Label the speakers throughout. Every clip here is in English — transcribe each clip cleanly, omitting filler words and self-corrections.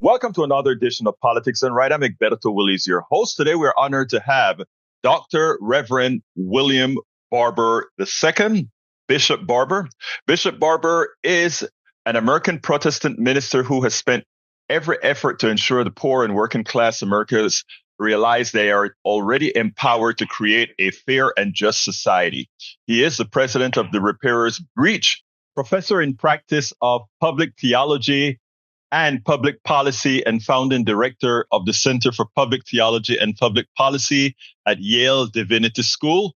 Speaker 1: Welcome to another edition of Politics and Right. I'm Egberto Willies, your host. Today, we're honored to have Dr. Reverend William Barber II, Bishop Barber. Bishop Barber is an American Protestant minister who has spent every effort to ensure the poor and working class Americans realize they are already empowered to create a fair and just society. He is the president of the Repairers Breach, professor in practice of public theology and public policy, and founding director of the Center for Public Theology and Public Policy at Yale Divinity School,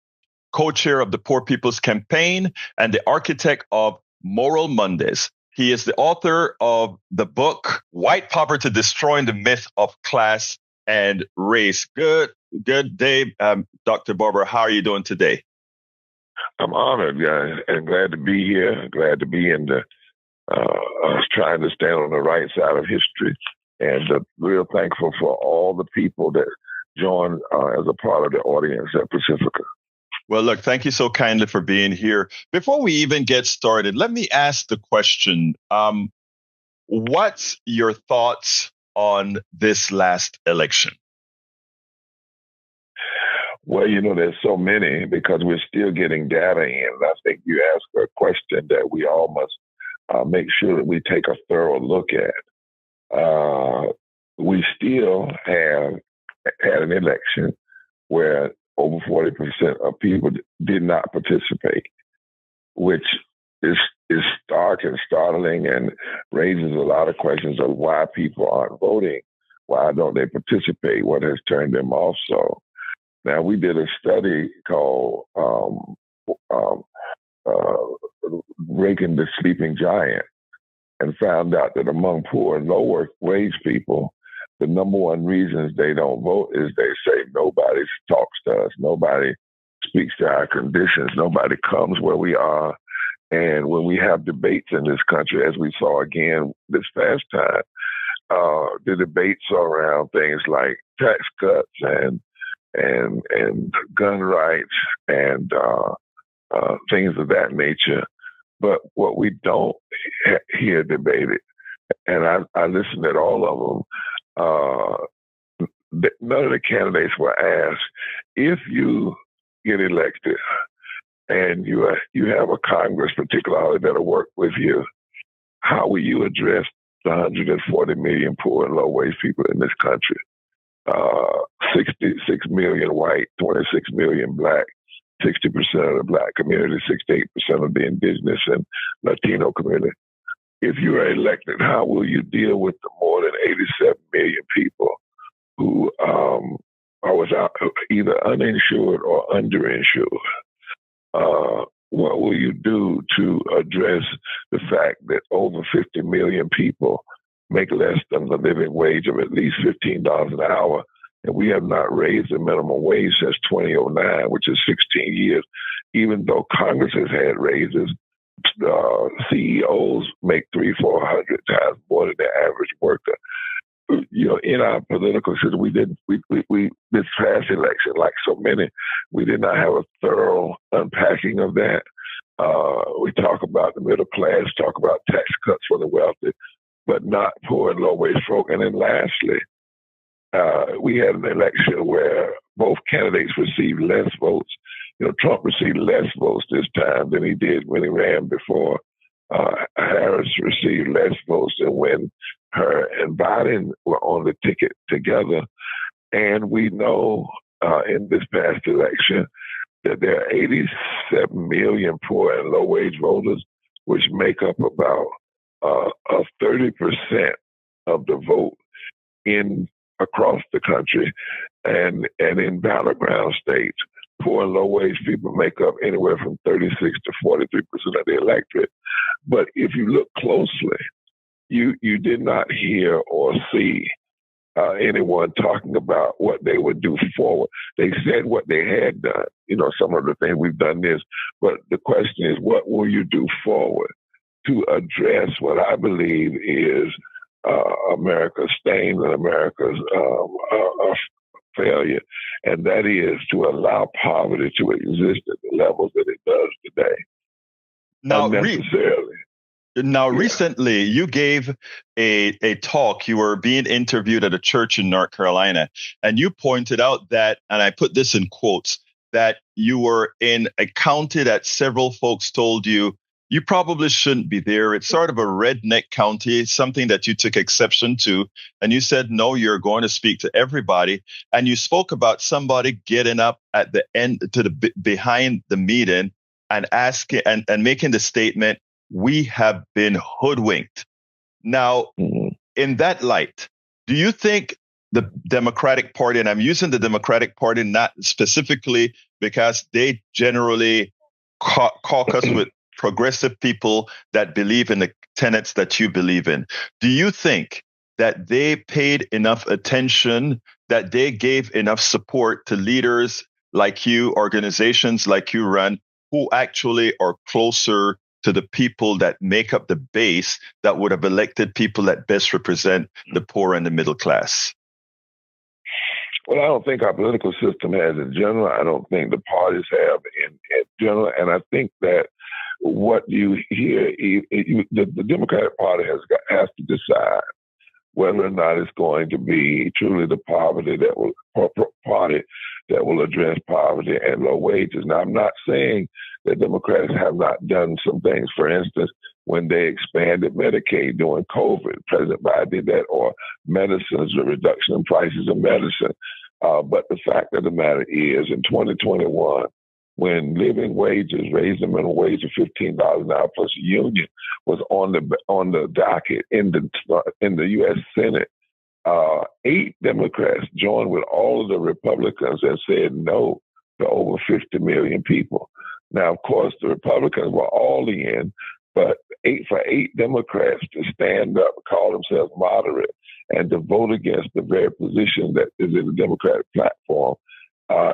Speaker 1: co-chair of the Poor People's Campaign, and the architect of Moral Mondays. He is the author of the book, White Poverty: Destroying the Myth of Class and Race. Good day, Dr. Barber. How are you doing today?
Speaker 2: I'm honored, and glad to be here. Glad to be in the trying to stand on the right side of history, and real thankful for all the people that joined as a part of the audience at Pacifica.
Speaker 1: Well, look, thank you so kindly for being here. Before we even get started, let me ask the question, what's your thoughts on this last election?
Speaker 2: Well, there's so many because we're still getting data in. I think you asked a question that we all must make sure that we take a thorough look at. We still have had an election where over 40% of people did not participate, which is stark and startling and raises a lot of questions of why people aren't voting. Why don't they participate? What has turned them off so? Now, we did a study called Raking the Sleeping Giant, and found out that among poor and low wage people, the number one reasons they don't vote is they say nobody talks to us, nobody speaks to our conditions, nobody comes where we are. And when we have debates in this country, as we saw again this past time, the debates are around things like tax cuts and gun rights and things of that nature. But what we don't hear debated, and I listened at all of them, none of the candidates were asked, if you get elected and you have a Congress particularly that'll work with you, how will you address the 140 million poor and low-wage people in this country? 66 million white, 26 million black, 60% of the black community, 68% of the indigenous and Latino community. If you are elected, how will you deal with the more than 87 million people who are without either uninsured or underinsured? What will you do to address the fact that over 50 million people make less than the living wage of at least $15 an hour? And we have not raised the minimum wage since 2009, which is 16 years. Even though Congress has had raises, CEOs make 300-400 times more than the average worker. In our political system, we this past election, like so many, we did not have a thorough unpacking of that. We talk about the middle class, talk about tax cuts for the wealthy, but not poor and low wage folk. And then lastly, we had an election where both candidates received less votes. Trump received less votes this time than he did when he ran before. Harris received less votes than when her and Biden were on the ticket together. And we know in this past election that there are 87 million poor and low-wage voters, which make up about 30% of the vote across the country, and in battleground states, poor and low-wage people make up anywhere from 36 to 43% of the electorate. But if you look closely, you did not hear or see anyone talking about what they would do forward. They said what they had done. Some of the things we've done this, but the question is, what will you do forward to address what I believe is America's stain and America's failure, and that is to allow poverty to exist at the levels that it does today.
Speaker 1: Now,
Speaker 2: unnecessarily.
Speaker 1: Now, recently, you gave a talk. You were being interviewed at a church in North Carolina, and you pointed out that, and I put this in quotes, that you were in a county that several folks told you you probably shouldn't be there. It's sort of a redneck county, something that you took exception to. And you said, no, you're going to speak to everybody. And you spoke about somebody getting up at the end to the behind the meeting and asking and making the statement, we have been hoodwinked. Now, in that light, do you think the Democratic Party, and I'm using the Democratic Party not specifically because they generally caucus with progressive people that believe in the tenets that you believe in, do you think that they paid enough attention, that they gave enough support to leaders like you, organizations like you run, who actually are closer to the people that make up the base that would have elected people that best represent the poor and the middle class?
Speaker 2: Well, I don't think our political system has in general. I don't think the parties have in general. And I think that what you hear, the Democratic Party has to decide whether or not it's going to be truly the party that will address poverty and low wages. Now, I'm not saying that Democrats have not done some things. For instance, when they expanded Medicaid during COVID, President Biden did that, or medicines, the reduction in prices of medicine. But the fact of the matter is, in 2021, when living wages, raised the minimum wage to $15 an hour plus a union, was on the docket in the U.S. Senate, 8 Democrats joined with all of the Republicans and said no to over 50 million people. Now, of course, the Republicans were all in, but 8 Democrats to stand up, call themselves moderate, and to vote against the very position that is in the Democratic platform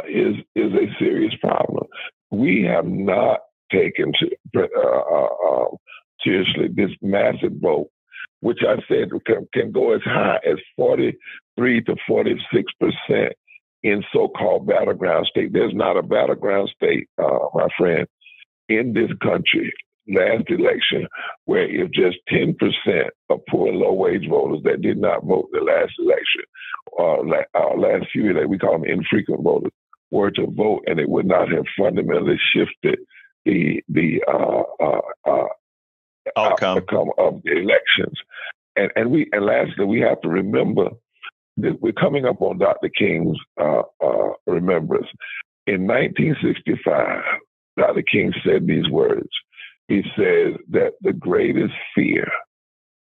Speaker 2: is a serious problem. We have not taken seriously this massive vote, which I said can go as high as 43 to 46% in so-called battleground state. There's not a battleground state, my friend, in this country last election where if just 10% of poor and low-wage voters that did not vote the last election, last few elections, we call them infrequent voters, were to vote, and it would not have fundamentally shifted the outcome of the elections. And lastly, we have to remember that we're coming up on Dr. King's remembrance. In 1965, Dr. King said these words. He says that the greatest fear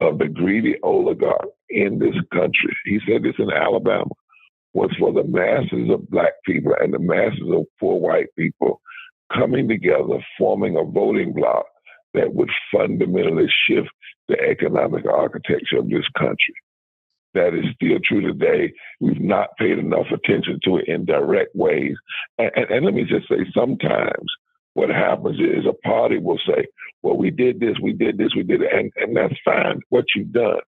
Speaker 2: of the greedy oligarch in this country, he said this in Alabama, was for the masses of black people and the masses of poor white people coming together, forming a voting bloc that would fundamentally shift the economic architecture of this country. That is still true today. We've not paid enough attention to it in direct ways. And let me just say, sometimes what happens is a party will say, well, we did this, we did this, we did it. And that's fine, what you've done.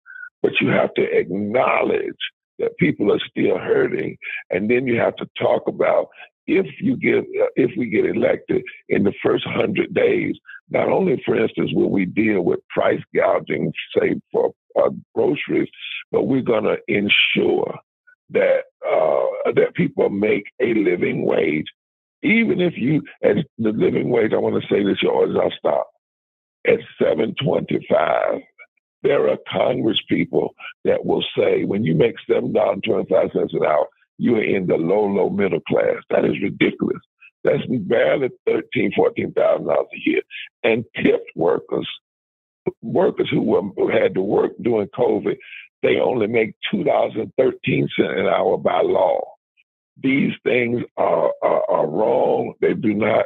Speaker 2: But you have to acknowledge that people are still hurting. And then you have to talk about if we get elected in the first 100 days, not only, for instance, will we deal with price gouging, say, for groceries, but we're going to ensure that that people make a living wage. Even if you, as the living wage, I want to say this, yours, I'll stop, at $7.25, there are Congress people that will say, when you make $7.25 an hour, you are in the low middle class. That is ridiculous. That's barely $13,000, $14,000 a year. And tipped workers who had to work during COVID, they only make $2.13 an hour by law. These things are wrong. They do not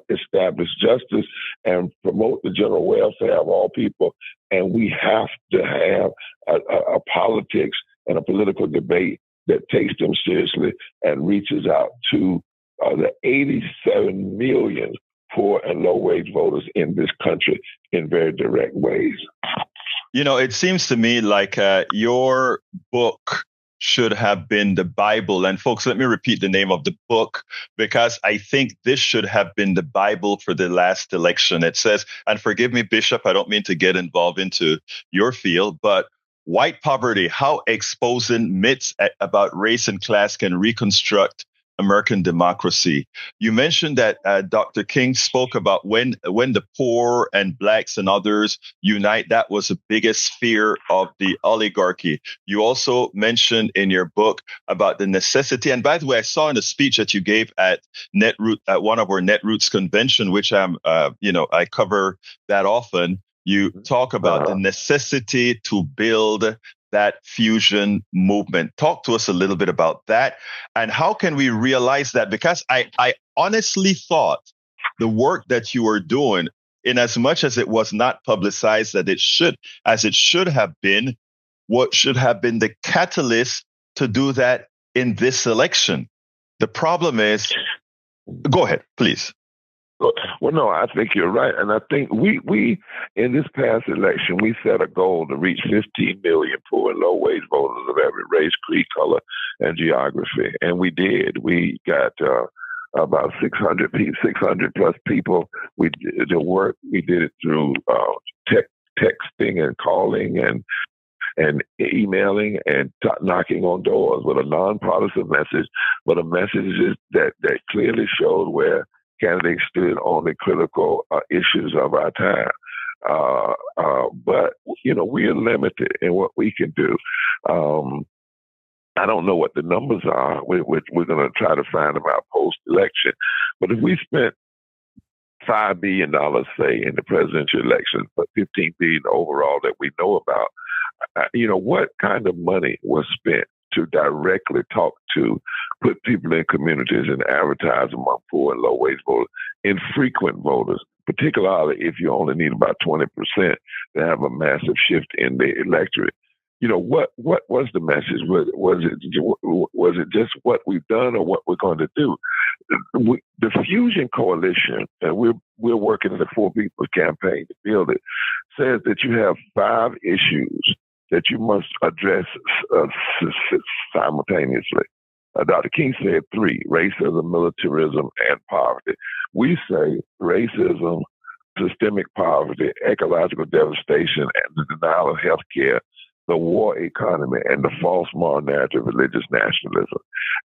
Speaker 2: establish justice and promote the general welfare of all people. And we have to have a politics and a political debate that takes them seriously and reaches out to the 87 million poor and low-wage voters in this country in very direct ways.
Speaker 1: You know, it seems to me like your book should have been the Bible. And folks, let me repeat the name of the book, because I think this should have been the Bible for the last election. It says, and forgive me, Bishop, I don't mean to get involved into your field, but White Poverty, How Exposing Myths About Race and Class Can Reconstruct American Democracy. You mentioned that Dr. King spoke about when the poor and blacks and others unite, that was the biggest fear of the oligarchy. You also mentioned in your book about the necessity, and by the way, I saw in a speech that you gave at Netroot, at one of our Netroots convention, which I cover that often. You talk about the necessity to build that fusion movement. Talk to us a little bit about that, and how can we realize that? Because I honestly thought the work that you were doing, in as much as it was not publicized that it should have been, what should have been the catalyst to do that in this election. The problem is, go ahead, please.
Speaker 2: Well, no, I think you're right. And I think we in this past election, we set a goal to reach 15 million poor and low-wage voters of every race, creed, color, and geography. And we did. We got about 600 plus people. We did the work. We did it through texting and calling and emailing and knocking on doors with a nonpartisan message, but a message that clearly showed where candidates stood on the critical issues of our time. But, we are limited in what we can do. I don't know what the numbers are. We're going to try to find them out post-election. But if we spent $5 billion, say, in the presidential election, but $15 billion overall that we know about, what kind of money was spent to directly talk to, put people in communities and advertise among poor and low-wage voters, infrequent voters, particularly if you only need about 20% to have a massive shift in the electorate. What was the message? Was it just what we've done or what we're going to do? The Fusion Coalition, and we're working in the Poor People's Campaign to build it, says that you have 5 issues that you must address simultaneously. Dr. King said 3: racism, militarism, and poverty. We say racism, systemic poverty, ecological devastation, and the denial of health care, the war economy, and the false moral narrative of religious nationalism.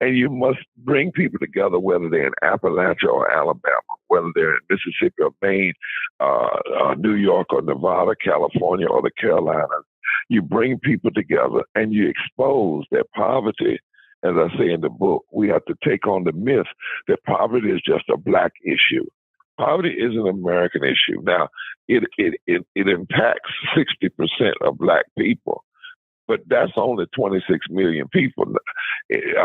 Speaker 2: And you must bring people together, whether they're in Appalachia or Alabama, whether they're in Mississippi or Maine, New York or Nevada, California or the Carolinas. You bring people together and you expose that poverty. As I say in the book, we have to take on the myth that poverty is just a black issue. Poverty is an American issue. Now, it impacts 60% of black people, but that's only 26 million people. It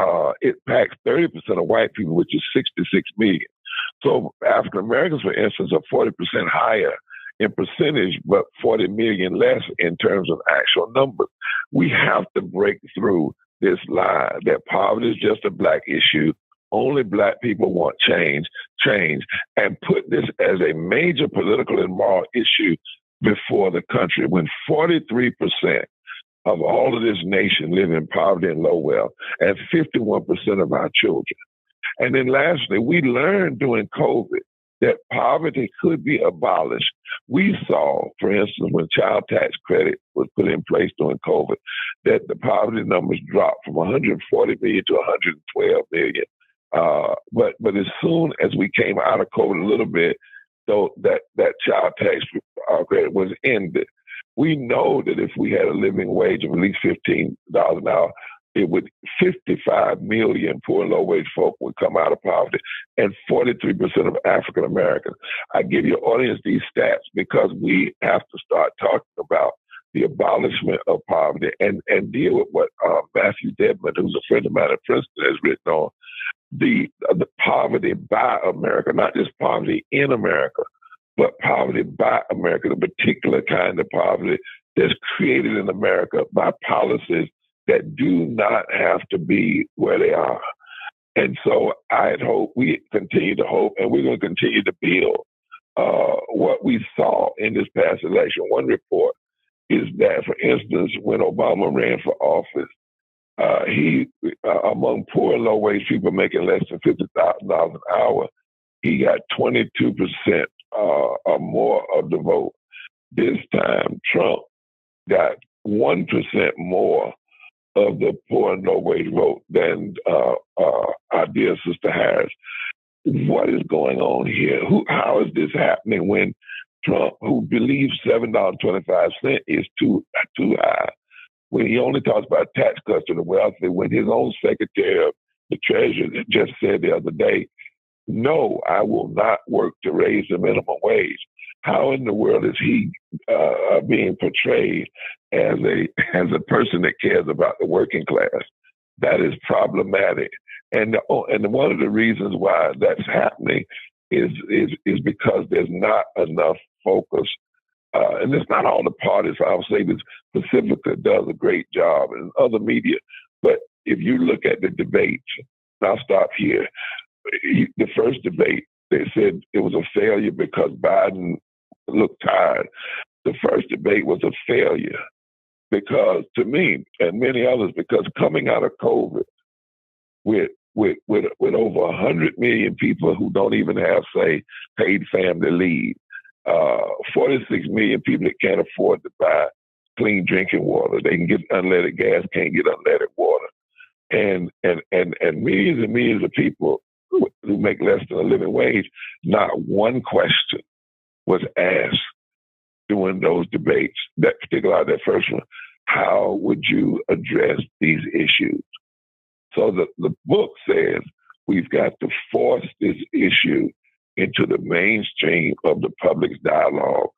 Speaker 2: impacts 30% of white people, which is 66 million. So African Americans, for instance, are 40% higher in percentage, but 40 million less in terms of actual numbers. We have to break through this lie that poverty is just a black issue. Only black people want change, and put this as a major political and moral issue before the country, when 43% of all of this nation live in poverty and low wealth, and 51% of our children. And then lastly, we learned during COVID that poverty could be abolished. We saw, for instance, when child tax credit was put in place during COVID, that the poverty numbers dropped from 140 million to 112 million. But as soon as we came out of COVID a little bit, though that child tax credit was ended, we know that if we had a living wage of at least $15 an hour, it would 55 million poor and low-wage folk would come out of poverty, and 43% of African Americans. I give your audience these stats because we have to start talking about the abolishment of poverty and deal with what Matthew Debman, who's a friend of mine at Princeton, has written on the poverty by America, not just poverty in America, but poverty by America, the particular kind of poverty that's created in America by policies that do not have to be where they are. And so we continue to hope, and we're going to continue to build what we saw in this past election. One report is that, for instance, when Obama ran for office, He among poor and low-wage people making less than $50,000 an hour, he got 22% or more of the vote. This time, Trump got 1% more of the poor and low-wage vote than our dear Sister Harris. What is going on here? How is this happening when Trump, who believes $7.25 is too high, when he only talks about tax cuts to the wealthy, when his own Secretary of the Treasury just said the other day, no, I will not work to raise the minimum wage. How in the world is he being portrayed as a person that cares about the working class? That is problematic. And one of the reasons why that's happening is because there's not enough focus. And it's not all the parties. I'll say this, Pacifica does a great job and other media. But if you look at the debates, and I'll stop here. The first debate, they said it was a failure because Biden looked tired. The first debate was a failure because, to me and many others, because coming out of COVID with over 100 million people who don't even have, say, paid family leave, 46 million people that can't afford to buy clean drinking water. They can get unleaded gas, can't get unleaded water. And millions and millions of people who make less than a living wage, not one question was asked during those debates, particularly that first one. How would you address these issues? So the book says we've got to force this issue into the mainstream of the public's dialogue.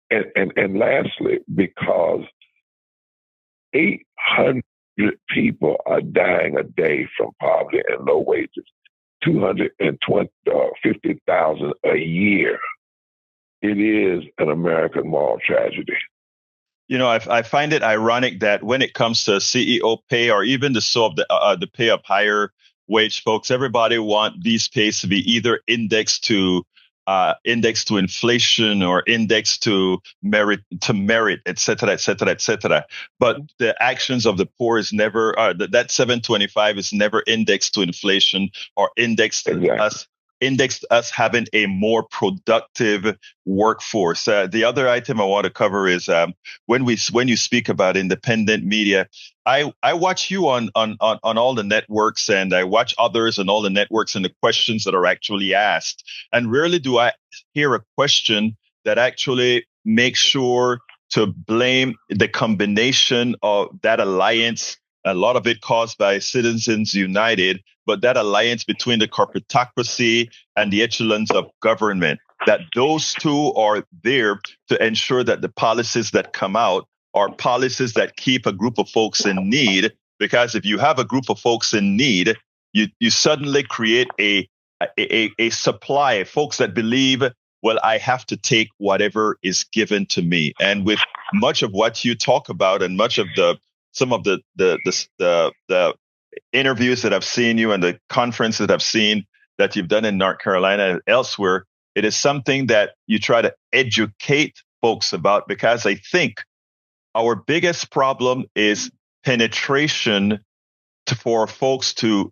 Speaker 2: And lastly, because 800 people are dying a day from poverty and low wages, 250,000 a year. It is an American moral tragedy.
Speaker 1: You know, I find it ironic that when it comes to CEO pay or even the pay of higher wage folks, everybody want these pays to be either indexed to inflation or indexed to merit, et cetera, et cetera, et cetera. But the actions of the poor is never that 725 is never indexed to inflation or indexed us having a more productive workforce. The other item I want to cover is when you speak about independent media, I watch you on all the networks, and I watch others on all the networks and the questions that are actually asked. And rarely do I hear a question that actually makes sure to blame the combination of that alliance, a lot of it caused by Citizens United, but that alliance between the corporatocracy and the echelons of government, that those two are there to ensure that the policies that come out are policies that keep a group of folks in need. Because if you have a group of folks in need, you suddenly create a supply, folks that believe, well, I have to take whatever is given to me. And with much of what you talk about and much of some of the interviews that I've seen you and the conference that I've seen that you've done in North Carolina and elsewhere, it is something that you try to educate folks about, because I think our biggest problem is penetration for folks to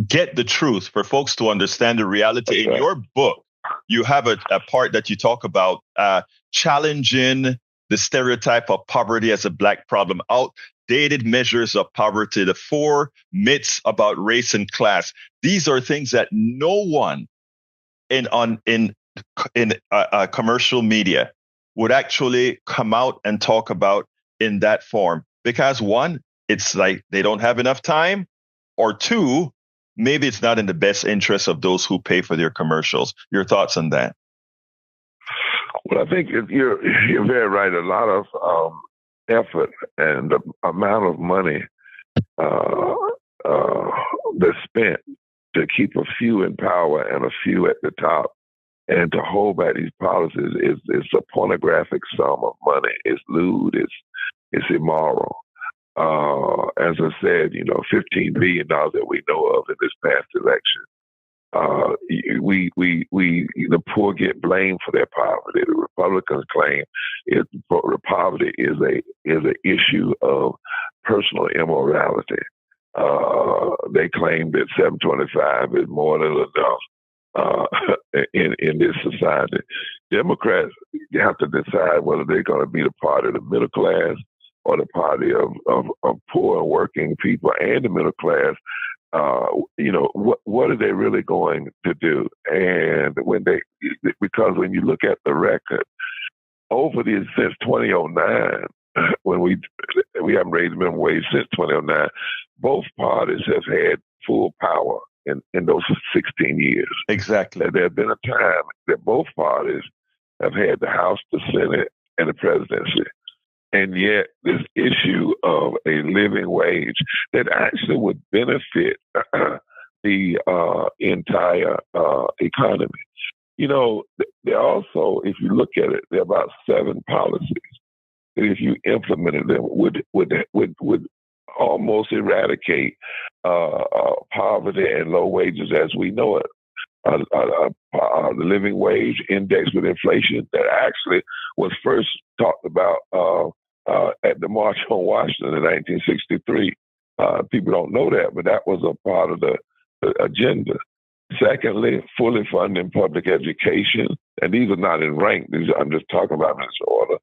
Speaker 1: get the truth, for folks to understand the reality. In your book, you have a part that you talk about challenging the stereotype of poverty as a Black problem, outdated measures of poverty, the 4 myths about race and class. These are things that no one in commercial media would actually come out and talk about in that form. Because 1, it's like they don't have enough time, or 2, maybe it's not in the best interest of those who pay for their commercials. Your thoughts on that?
Speaker 2: Well, I think you're very right. A lot of effort and the amount of money that's spent to keep a few in power and a few at the top, and to hold back these policies is a pornographic sum of money. It's lewd. It's immoral. As I said, $15 billion that we know of in this past election. The poor get blamed for their poverty. The Republicans claim poverty is an issue of personal immorality. They claim that 725 is more than enough in this society. Democrats have to decide whether they're going to be the party of the middle class or the party of poor and working people and the middle class. What are they really going to do? And because when you look at the record over these since 2009, when we haven't raised minimum wage since 2009, both parties have had full power in those 16 years.
Speaker 1: Exactly.
Speaker 2: There have been a time that both parties have had the House, the Senate, and the presidency. And yet this issue of a living wage that actually would benefit the entire economy. There also, if you look at it, there are about 7 policies that if you implemented them would almost eradicate poverty and low wages as we know it. The living wage index with inflation that actually was first talked about at the March on Washington in 1963. People don't know that, but that was a part of the agenda. Secondly, fully funding public education, and these are not in rank. I'm just talking about in this order.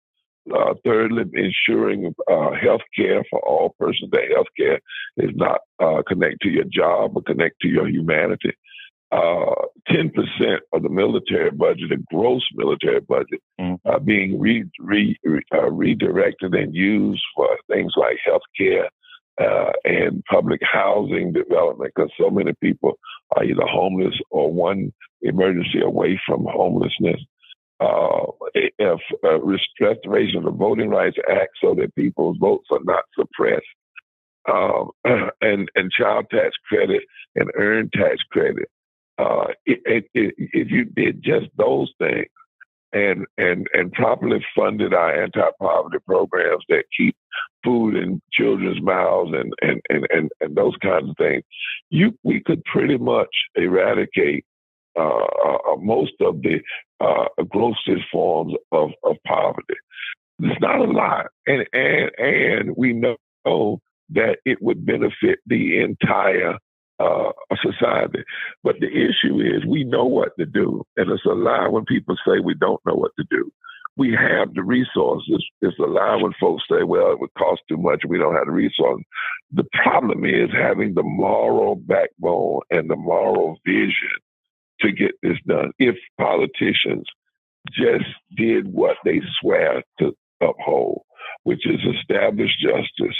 Speaker 2: Thirdly, ensuring health care for all persons. That health care is not connected to your job, but connected to your humanity. 10% of the military budget, the gross military budget, being redirected and used for things like health care and public housing development, because so many people are either homeless or one emergency away from homelessness. Restoration of the Voting Rights Act so that people's votes are not suppressed, and child tax credit and earned tax credit. If you did just those things and properly funded our anti-poverty programs that keep food in children's mouths and those kinds of things, we could pretty much eradicate most of the grossest forms of poverty. It's not a lot, and we know that it would benefit the entire society. But the issue is we know what to do, and it's a lie when people say we don't know what to do. We have the resources. It's a lie when folks say, well, it would cost too much, we don't have the resources. The problem is having the moral backbone and the moral vision to get this done. If politicians just did what they swear to uphold, which is establish justice,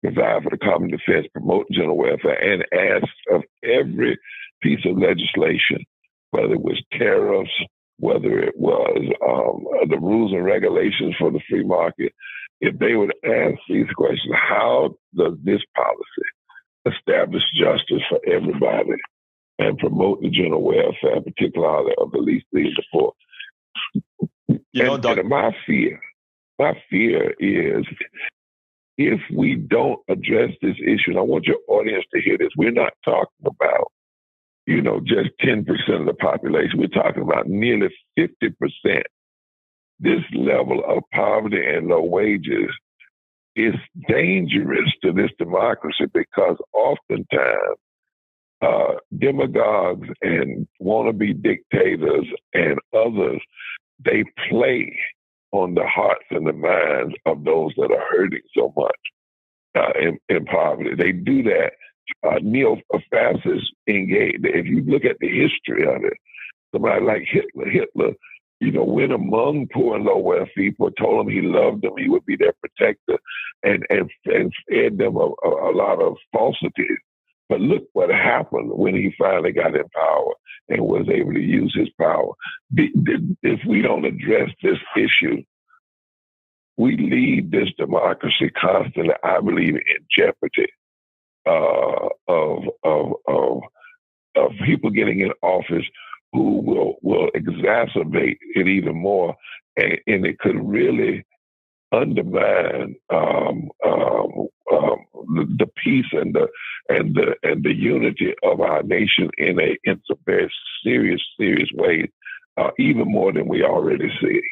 Speaker 2: provide for the common defense, promote general welfare, and ask of every piece of legislation, whether it was tariffs, whether it was the rules and regulations for the free market, if they would ask these questions, how does this policy establish justice for everybody and promote the general welfare, particularly of the least, the poor? And my fear is if we don't address this issue, and I want your audience to hear this, we're not talking about, just 10% of the population. We're talking about nearly 50%. This level of poverty and low wages is dangerous to this democracy because oftentimes demagogues and wannabe dictators and others, they play on the hearts and the minds of those that are hurting so much in poverty. They do that. Neo-fascists engaged. If you look at the history of it, somebody like Hitler, went among poor and low wealth people, told them he loved them, he would be their protector, and fed them a lot of falsities. But look what happened when he finally got in power and was able to use his power. If we don't address this issue, we leave this democracy constantly, I believe, in jeopardy of people getting in office who will exacerbate it even more, and it could really undermine the peace and the unity of our nation in some very serious ways, even more than we already see.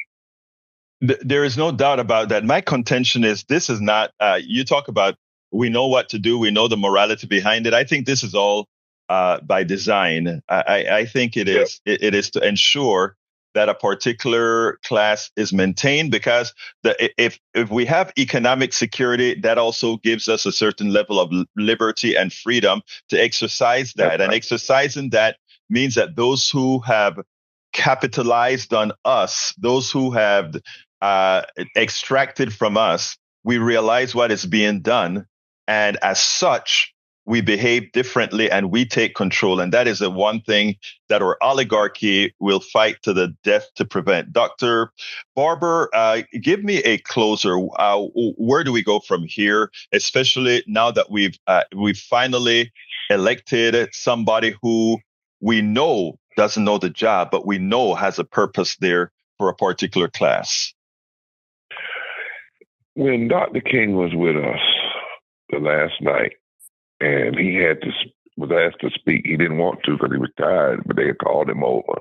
Speaker 1: There is no doubt about that. My contention is this is not. You talk about We know what to do. We know the morality behind it. I think this is all by design. I think it is to ensure that a particular class is maintained, because if we have economic security, that also gives us a certain level of liberty and freedom to exercise that. And exercising that means that those who have capitalized on us, those who have extracted from us, we realize what is being done. And as such, we behave differently and we take control. And that is the one thing that our oligarchy will fight to the death to prevent. Dr. Barber, give me a closer. Where do we go from here, especially now that we've finally elected somebody who we know doesn't know the job, but we know has a purpose there for a particular class?
Speaker 2: When Dr. King was with us the last night, and he was asked to speak. He didn't want to because he was tired, but they had called him over.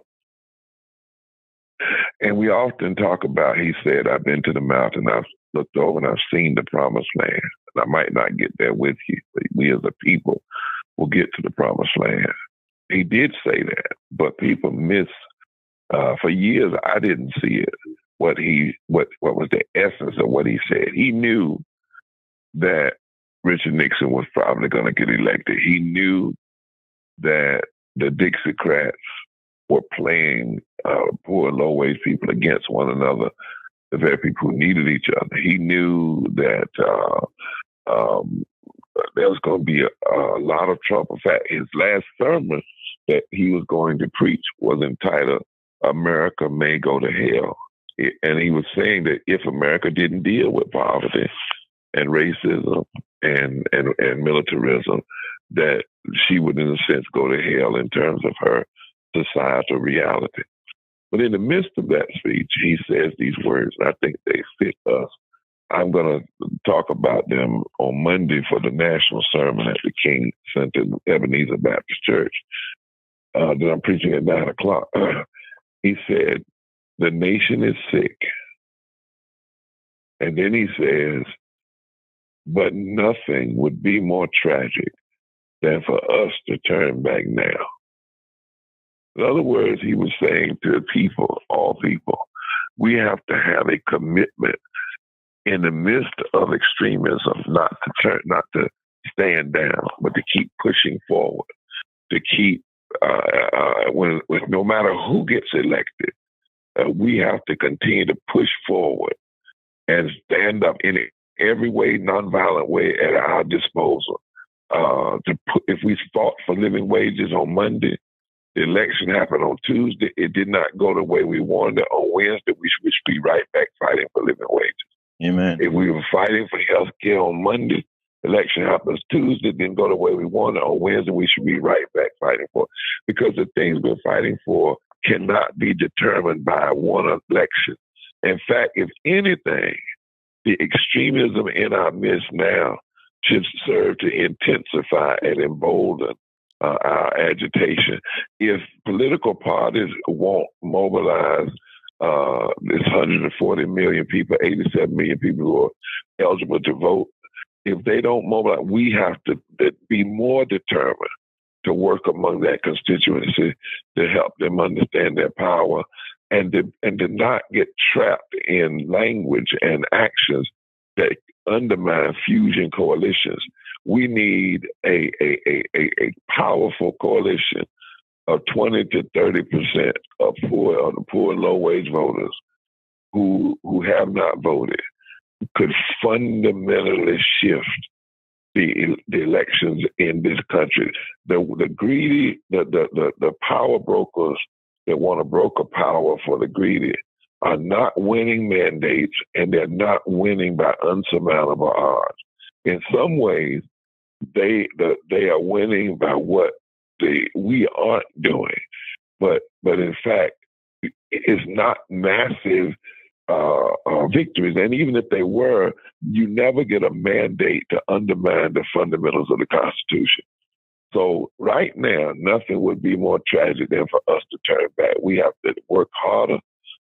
Speaker 2: And we often talk about, he said, I've been to the mountain, I've looked over and I've seen the promised land. And I might not get there with you, but we as a people will get to the promised land. He did say that, but people miss, for years I didn't see it, what was the essence of what he said. He knew that Richard Nixon was probably going to get elected. He knew that the Dixiecrats were playing poor, low-wage people against one another, the very people who needed each other. He knew that there was going to be a lot of trouble. In fact, his last sermon that he was going to preach was entitled, America May Go to Hell. And he was saying that if America didn't deal with poverty and racism and militarism, that she would, in a sense, go to hell in terms of her societal reality. But in the midst of that speech, he says these words, and I think they fit us. I'm going to talk about them on Monday for the national sermon at the King Center, Ebenezer Baptist Church, that I'm preaching at 9 o'clock. He said, the nation is sick. And then he says, but nothing would be more tragic than for us to turn back now. In other words, he was saying to people, all people, we have to have a commitment in the midst of extremism, not to stand down, but to keep pushing forward, to keep, no matter who gets elected, we have to continue to push forward and stand up in every way, nonviolent way at our disposal. If we fought for living wages on Monday, the election happened on Tuesday. It did not go the way we wanted it. On Wednesday, we should be right back fighting for living wages.
Speaker 1: Amen.
Speaker 2: If we were fighting for health care on Monday, election happens Tuesday, didn't go the way we wanted. On Wednesday, we should be right back fighting for it. Because the things we're fighting for cannot be determined by one election. In fact, if anything, the extremism in our midst now should serve to intensify and embolden our agitation. If political parties won't mobilize this 140 million people, 87 million people who are eligible to vote, if they don't mobilize, we have to be more determined to work among that constituency to help them understand their power and to not get trapped in language and actions that undermine fusion coalitions. We need a powerful coalition of 20 to 30% of the poor low-wage voters who have not voted could fundamentally shift the elections in this country. The greedy, the power brokers that want to broker power for the greedy are not winning mandates, and they're not winning by unsurmountable odds. In some ways, they are winning by what we aren't doing, but in fact, it's not massive victories. And even if they were, you never get a mandate to undermine the fundamentals of the Constitution. So right now, nothing would be more tragic than for us to turn back. We have to work harder,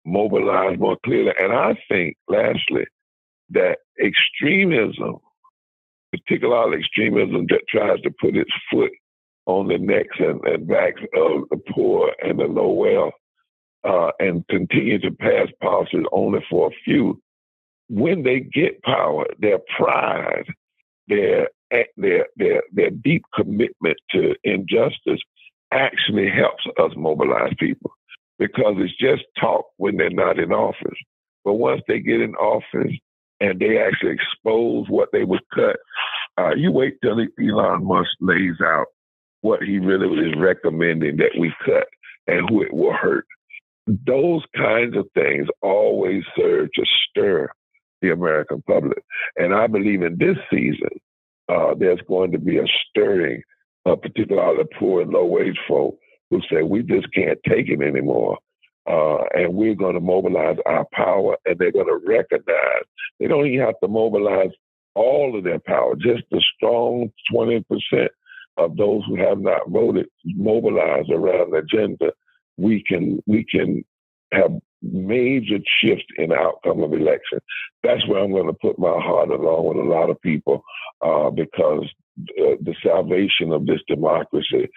Speaker 2: mobilize more clearly. And I think, lastly, that extremism particular extremism that tries to put its foot on the necks and backs of the poor and the low wealth, and continue to pass policies only for a few. When they get power, their pride, their deep commitment to injustice actually helps us mobilize people, because it's just talk when they're not in office. But once they get in office and they actually expose what they would cut, you wait till Elon Musk lays out what he really is recommending that we cut and who it will hurt. Those kinds of things always serve to stir the American public. And I believe in this season, there's going to be a stirring, particularly the poor and low-wage folk who say, we just can't take it anymore. And we're going to mobilize our power, and they're going to recognize they don't even have to mobilize all of their power, just the strong 20% of those who have not voted mobilize around the agenda. We can have major shifts in the outcome of election. That's where I'm going to put my heart along with a lot of people, because the salvation of this democracy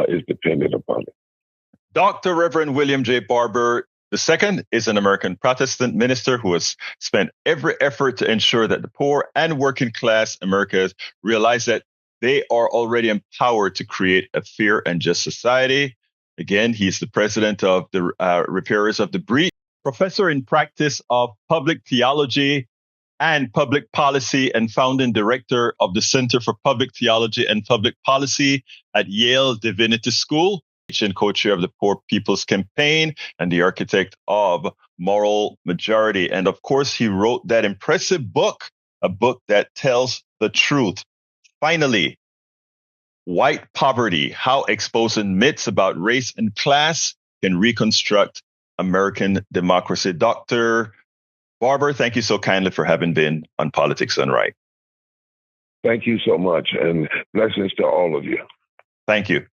Speaker 2: is dependent upon it.
Speaker 1: Dr. Reverend William J. Barber II is an American Protestant minister who has spent every effort to ensure that the poor and working class Americans realize that they are already empowered to create a fair and just society. Again, he's the president of the Repairers of the Breach, professor in practice of public theology and public policy, and founding director of the Center for Public Theology and Public Policy at Yale Divinity School, and co-chair of the Poor People's Campaign and the architect of Moral Majority. And of course, he wrote that impressive book, a book that tells the truth. Finally, White Poverty, How Exposing Myths About Race and Class Can Reconstruct American Democracy. Dr. Barber, thank you so kindly for having been on Politics Done Right.
Speaker 2: Thank you so much, and blessings to all of you.
Speaker 1: Thank you.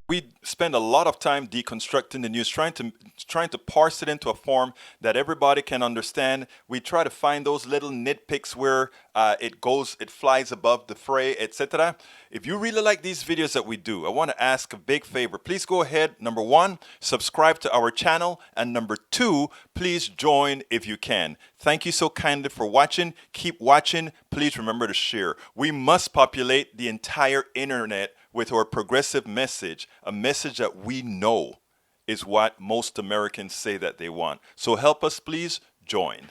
Speaker 3: We spend a lot of time deconstructing the news, trying to parse it into a form that everybody can understand. We try to find those little nitpicks where it flies above the fray, etc. If you really like these videos that we do, I want to ask a big favor. Please go ahead. Number one, subscribe to our channel. And number two, please join if you can. Thank you so kindly for watching. Keep watching. Please remember to share. We must populate the entire internet with our progressive message, a message that we know is what most Americans say that they want. So help us, please join.